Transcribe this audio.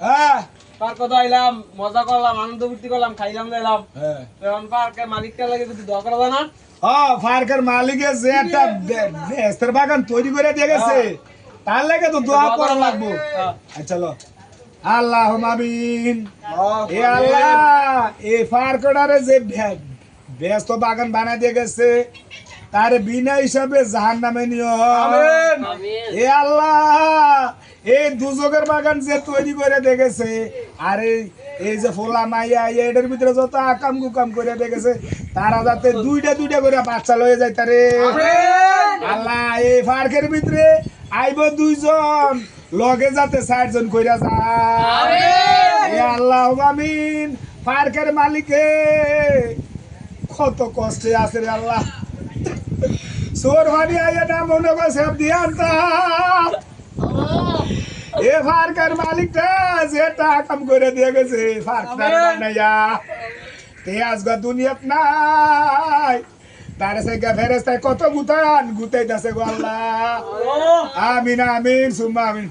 হ্যাঁ পার্কে তো আইলাম, মজা করলাম, আনন্দ ফুর্তি করলাম, খাইলাম দিলাম। হ্যাঁ এখন পার্কের মালিকটা লাগে যদি দোয়া করা যায় না? পার্কের মালিকে যে একটা বেস্তের বাগান তৈরি করে দিয়ে গেছে তার লাগে তো দোয়া করা লাগবো। আচ্ছা লো আল্লাহ আমিন। এ আল্লাহ এই পার্কটারে যে ব্যস্ত বাগান বানাই দিয়ে গেছে তার বিনা হিসাবে জাহান্নামে নিও। এ আল্লাহ এই দুজকের বাগান যে তৈরি করে দেখেছে আর এই যে ফোলা মাইয়া এটার ভিতরে যত আকাম গুকাম করে দেখেছে তারা যাতে দুইটা দুইটা করে বাচ্চা লয়ে যায় তারে আল্লাহ এই পার্কের ভিতরে আইব দুইজন লগে যাতে 4 জন কইরা যায়। এ আল্লাহ আমিন। পার্কের মালিকে কত কষ্টে আছে রে আল্লাহ। সোর ভানি আইয়া না মনে করে সব দিয়ান তা এ পার্কের মালিকটা যেটা কাম করে দিয়ে গেছে পার্কটা বানাইয়া তে আজকে দুনিয়াত নাই তার থেকে ফেরেস্তায় কত গুতাইতাছে গো আল্লাহ। আমিন আমিন সুম্মা আমিন।